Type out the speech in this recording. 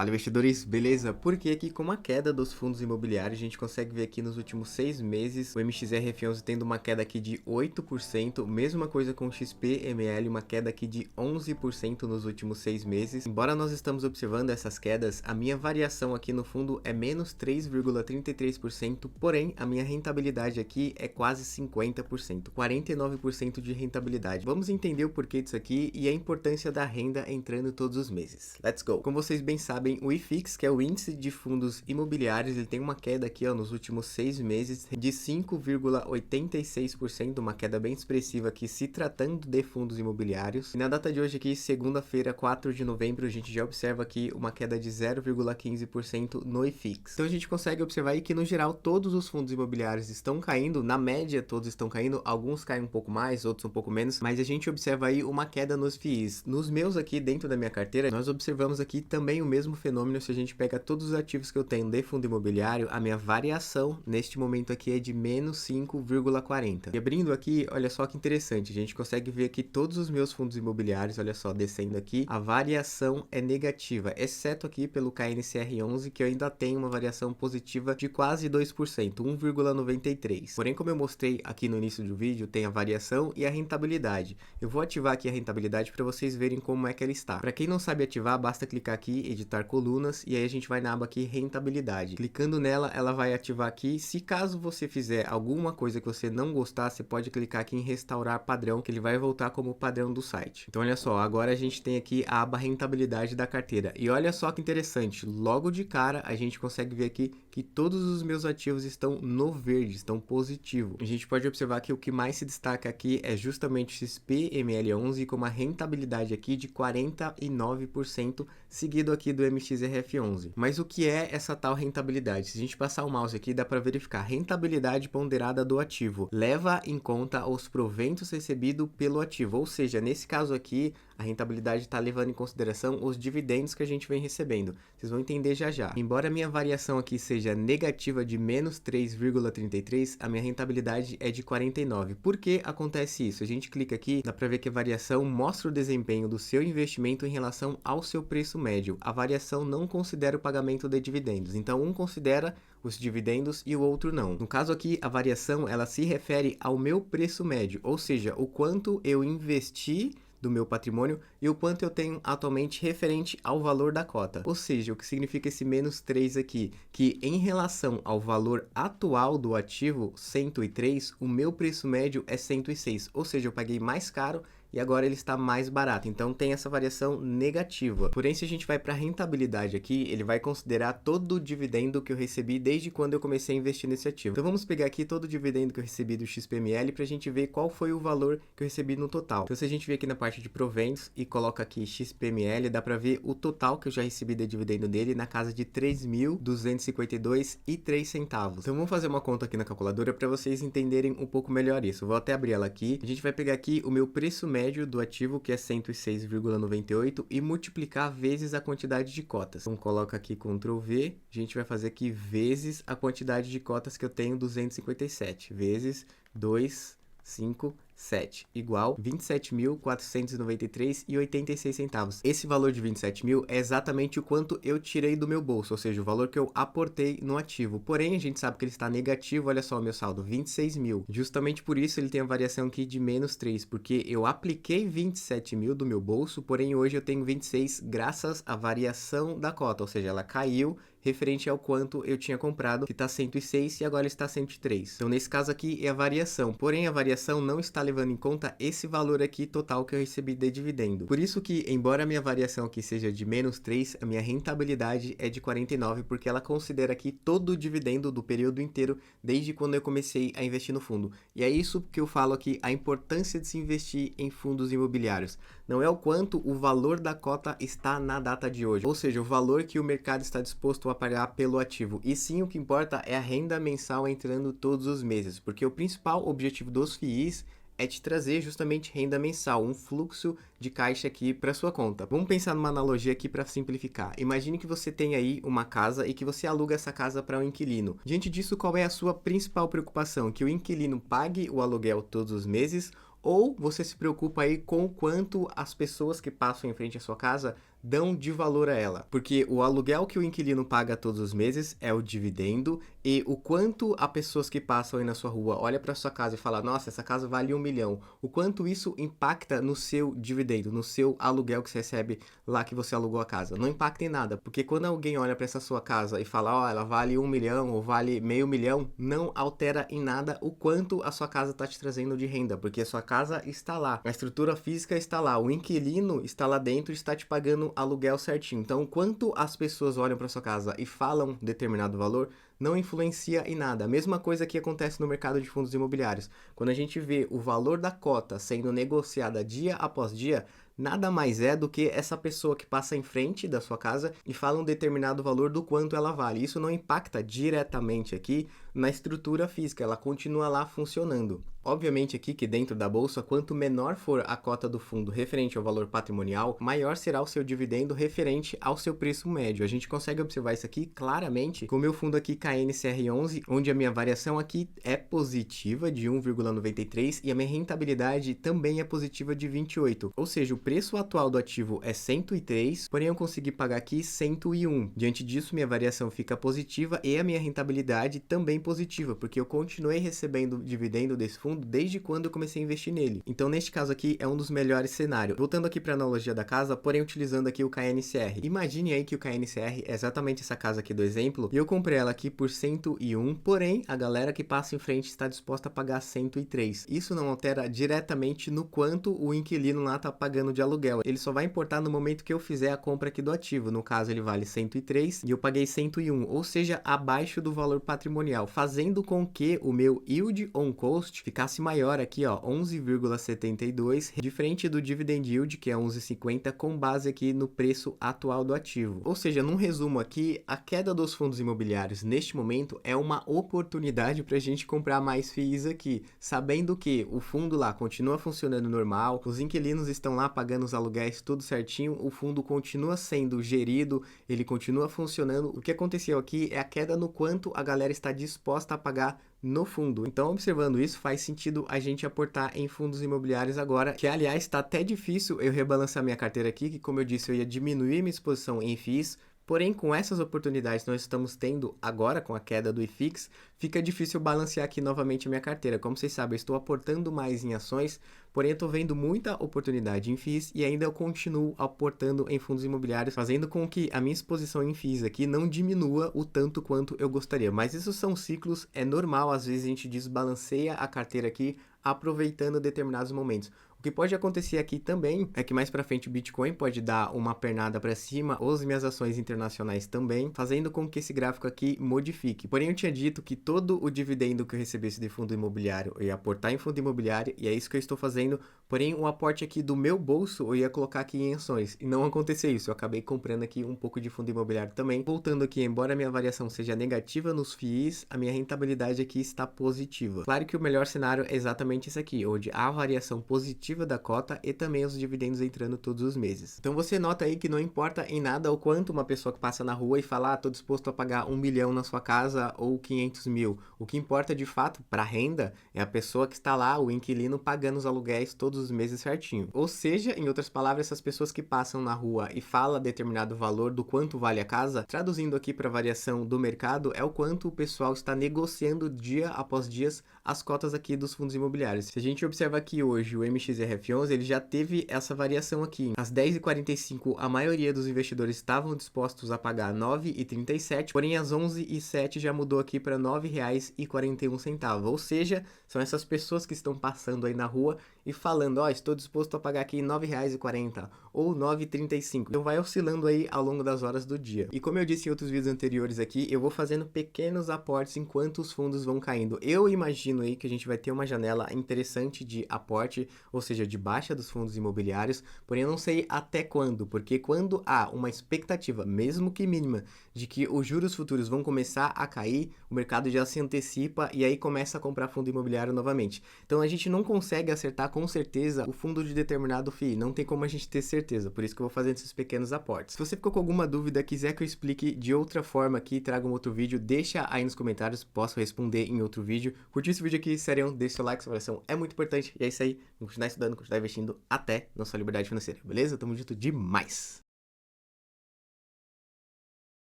Fala, investidores, beleza? Porque aqui com a queda dos fundos imobiliários, a gente consegue ver aqui nos últimos 6 meses o MXRF11 tendo uma queda aqui de 8%, mesma coisa com o XPML, uma queda aqui de 11% nos últimos 6 meses. Embora nós estamos observando essas quedas, a minha variação aqui no fundo é menos 3,33%, porém a minha rentabilidade aqui é quase 50%, 49% de rentabilidade. Vamos entender o porquê disso aqui e a importância da renda entrando todos os meses. Let's go! Como vocês bem sabem, o IFIX, que é o índice de fundos imobiliários, ele tem uma queda aqui nos últimos 6 meses de 5,86%, uma queda bem expressiva aqui se tratando de fundos imobiliários. E na data de hoje aqui, segunda-feira, 4 de novembro, a gente já observa aqui uma queda de 0,15% no IFIX. Então a gente consegue observar aí que no geral todos os fundos imobiliários estão caindo, na média todos estão caindo, alguns caem um pouco mais, outros um pouco menos, mas a gente observa aí uma queda nos FIIs. Nos meus aqui dentro da minha carteira, nós observamos aqui também o mesmo fenômeno. Se a gente pega todos os ativos que eu tenho de fundo imobiliário, a minha variação neste momento aqui é de menos 5,40. E abrindo aqui, olha só que interessante, a gente consegue ver aqui todos os meus fundos imobiliários, olha só, descendo aqui, a variação é negativa, exceto aqui pelo KNCR11, que eu ainda tenho uma variação positiva de quase 2%, 1,93. Porém, como eu mostrei aqui no início do vídeo, tem a variação e a rentabilidade. Eu vou ativar aqui a rentabilidade para vocês verem como é que ela está. Para quem não sabe ativar, basta clicar aqui, editar colunas, e aí a gente vai na aba aqui rentabilidade. Clicando nela, ela vai ativar aqui. Se caso você fizer alguma coisa que você não gostar, você pode clicar aqui em restaurar padrão, que ele vai voltar como padrão do site. Então olha só, agora a gente tem aqui a aba rentabilidade da carteira. E olha só que interessante, logo de cara a gente consegue ver aqui que todos os meus ativos estão no verde, estão positivo. A gente pode observar que o que mais se destaca aqui é justamente o XPML11 com uma rentabilidade aqui de 49%, seguido aqui do MXRF11. Mas o que é essa tal rentabilidade? Se a gente passar o mouse aqui, dá para verificar. Rentabilidade ponderada do ativo leva em conta os proventos recebidos pelo ativo, ou seja, nesse caso aqui, a rentabilidade está levando em consideração os dividendos que a gente vem recebendo. Vocês vão entender já já. Embora a minha variação aqui seja negativa de menos 3,33, a minha rentabilidade é de 49. Por que acontece isso? A gente clica aqui, dá para ver que a variação mostra o desempenho do seu investimento em relação ao seu preço médio. A variação não considera o pagamento de dividendos. Então, um considera os dividendos e o outro não. No caso aqui, a variação ela se refere ao meu preço médio, ou seja, o quanto eu investi do meu patrimônio e o quanto eu tenho atualmente referente ao valor da cota. Ou seja, o que significa esse menos 3 aqui? Que em relação ao valor atual do ativo, 103, o meu preço médio é 106. Ou seja, eu paguei mais caro e agora ele está mais barato, então tem essa variação negativa. Porém, se a gente vai para a rentabilidade aqui, ele vai considerar todo o dividendo que eu recebi desde quando eu comecei a investir nesse ativo. Então vamos pegar aqui todo o dividendo que eu recebi do XPML para a gente ver qual foi o valor que eu recebi no total. Então se a gente vir aqui na parte de proventos e coloca aqui XPML, dá para ver o total que eu já recebi de dividendo dele na casa de R$ 3.252,03. Então vamos fazer uma conta aqui na calculadora para vocês entenderem um pouco melhor isso. Eu vou até abrir ela aqui. A gente vai pegar aqui o meu preço médio do ativo, que é 106,98, e multiplicar vezes a quantidade de cotas. Então coloca aqui Ctrl V, a gente vai fazer aqui vezes a quantidade de cotas que eu tenho, 257, vezes 257, igual 27.493,86 centavos. Esse valor de 27 mil é exatamente o quanto eu tirei do meu bolso, ou seja, o valor que eu aportei no ativo. Porém, a gente sabe que ele está negativo, olha só o meu saldo, 26 mil. Justamente por isso ele tem a variação aqui de menos 3, porque eu apliquei 27 mil do meu bolso, porém hoje eu tenho 26 graças à variação da cota, ou seja, ela caiu referente ao quanto eu tinha comprado, que está 106 e agora está 103. Então, nesse caso aqui é a variação. Porém, a variação não está levando em conta esse valor aqui total que eu recebi de dividendo. Por isso que, embora a minha variação aqui seja de menos 3, a minha rentabilidade é de 49, porque ela considera aqui todo o dividendo do período inteiro, desde quando eu comecei a investir no fundo. E é isso que eu falo aqui, a importância de se investir em fundos imobiliários. Não é o quanto o valor da cota está na data de hoje, ou seja, o valor que o mercado está disposto a pagar pelo ativo, e sim o que importa é a renda mensal entrando todos os meses, porque o principal objetivo dos FIIs é te trazer justamente renda mensal, um fluxo de caixa aqui para sua conta. Vamos pensar numa analogia aqui para simplificar. Imagine que você tem aí uma casa e que você aluga essa casa para um inquilino. Diante disso, qual é a sua principal preocupação? Que o inquilino pague o aluguel todos os meses, ou você se preocupa aí com o quanto as pessoas que passam em frente à sua casa dão de valor a ela. Porque o aluguel que o inquilino paga todos os meses é o dividendo, e o quanto as pessoas que passam aí na sua rua olha para sua casa e fala, nossa, essa casa vale 1 milhão, o quanto isso impacta no seu dividendo, no seu aluguel que você recebe lá que você alugou a casa. Não impacta em nada, porque quando alguém olha para essa sua casa e fala, ó, ela vale 1 milhão ou vale meio milhão, não altera em nada o quanto a sua casa está te trazendo de renda, porque a sua casa está lá, a estrutura física está lá, o inquilino está lá dentro e está te pagando aluguel certinho. Então, quanto as pessoas olham para sua casa e falam determinado valor, não influencia em nada. A mesma coisa que acontece no mercado de fundos imobiliários. Quando a gente vê o valor da cota sendo negociada dia após dia, nada mais é do que essa pessoa que passa em frente da sua casa e fala um determinado valor do quanto ela vale. Isso não impacta diretamente aqui na estrutura física, ela continua lá funcionando. Obviamente aqui que dentro da bolsa, quanto menor for a cota do fundo referente ao valor patrimonial, maior será o seu dividendo referente ao seu preço médio. A gente consegue observar isso aqui claramente com o meu fundo aqui KNCR11, onde a minha variação aqui é positiva de 1,93 e a minha rentabilidade também é positiva de 28. Ou seja, o preço atual do ativo é 103, porém eu consegui pagar aqui 101. Diante disso, minha variação fica positiva e a minha rentabilidade também positiva, porque eu continuei recebendo dividendo desse fundo desde quando eu comecei a investir nele. Então, neste caso aqui, é um dos melhores cenários. Voltando aqui para a analogia da casa, porém utilizando aqui o KNCR. Imagine aí que o KNCR é exatamente essa casa aqui do exemplo, e eu comprei ela aqui por 101, porém, a galera que passa em frente está disposta a pagar 103. Isso não altera diretamente no quanto o inquilino lá está pagando de aluguel. Ele só vai importar no momento que eu fizer a compra aqui do ativo. No caso, ele vale 103 e eu paguei 101, ou seja, abaixo do valor patrimonial, fazendo com que o meu yield on cost ficasse maior aqui, ó, 11,72, diferente do dividend yield, que é 11,50, com base aqui no preço atual do ativo. Ou seja, num resumo aqui, a queda dos fundos imobiliários neste momento é uma oportunidade para a gente comprar mais FIIs aqui, sabendo que o fundo lá continua funcionando normal, os inquilinos estão lá pagando os aluguéis tudo certinho, o fundo continua sendo gerido, ele continua funcionando. O que aconteceu aqui é a queda no quanto a galera está disposta a pagar no fundo. Então, observando isso, faz sentido a gente aportar em fundos imobiliários agora, que aliás está até difícil eu rebalançar minha carteira aqui, que como eu disse, eu ia diminuir minha exposição em FIIs. Porém, com essas oportunidades que nós estamos tendo agora com a queda do IFIX, fica difícil balancear aqui novamente a minha carteira. Como vocês sabem, eu estou aportando mais em ações, porém eu estou vendo muita oportunidade em FIIs e ainda eu continuo aportando em fundos imobiliários, fazendo com que a minha exposição em FIIs aqui não diminua o tanto quanto eu gostaria. Mas isso são ciclos, é normal, às vezes a gente desbalanceia a carteira aqui, aproveitando determinados momentos. O que pode acontecer aqui também é que mais para frente o Bitcoin pode dar uma pernada para cima, ou as minhas ações internacionais também, fazendo com que esse gráfico aqui modifique. Porém, eu tinha dito que todo o dividendo que eu recebesse de fundo imobiliário eu ia aportar em fundo imobiliário, e é isso que eu estou fazendo. Porém, o aporte aqui do meu bolso eu ia colocar aqui em ações, e não aconteceu isso. Eu acabei comprando aqui um pouco de fundo imobiliário também. Voltando aqui, embora a minha variação seja negativa nos FIIs, a minha rentabilidade aqui está positiva. Claro que o melhor cenário é exatamente esse aqui, onde há variação positiva da cota e também os dividendos entrando todos os meses. Então você nota aí que não importa em nada o quanto uma pessoa que passa na rua e fala, tô disposto a pagar 1 milhão na sua casa ou 500 mil. O que importa de fato para a renda é a pessoa que está lá, o inquilino, pagando os aluguéis todos os meses certinho. Ou seja, em outras palavras, essas pessoas que passam na rua e falam determinado valor do quanto vale a casa, traduzindo aqui para a variação do mercado, é o quanto o pessoal está negociando dia após dia as cotas aqui dos fundos imobiliários. Se a gente observa aqui hoje o MXRF11, ele já teve essa variação aqui. Às 10h45, a maioria dos investidores estavam dispostos a pagar 9,37, porém às 11h07 já mudou aqui para R$ 9,41. Ou seja, são essas pessoas que estão passando aí na rua e falando, ó, estou disposto a pagar aqui R$ 9,40 ou 9,35. Então vai oscilando aí ao longo das horas do dia. E como eu disse em outros vídeos anteriores aqui, eu vou fazendo pequenos aportes enquanto os fundos vão caindo. Eu imagino aí que a gente vai ter uma janela interessante de aporte, ou seja, de baixa dos fundos imobiliários, porém eu não sei até quando, porque quando há uma expectativa, mesmo que mínima, de que os juros futuros vão começar a cair, o mercado já se antecipa e aí começa a comprar fundo imobiliário novamente. Então a gente não consegue acertar com certeza o fundo de determinado FII, não tem como a gente ter certeza, por isso que eu vou fazendo esses pequenos aportes. Se você ficou com alguma dúvida, quiser que eu explique de outra forma aqui, traga um outro vídeo, deixa aí nos comentários, posso responder em outro vídeo. Curtiu esse vídeo aqui, sério, deixa seu like, sua avaliação é muito importante, e é isso aí, vamos continuar estudando, continuar investindo até nossa liberdade financeira, beleza? Tamo junto demais!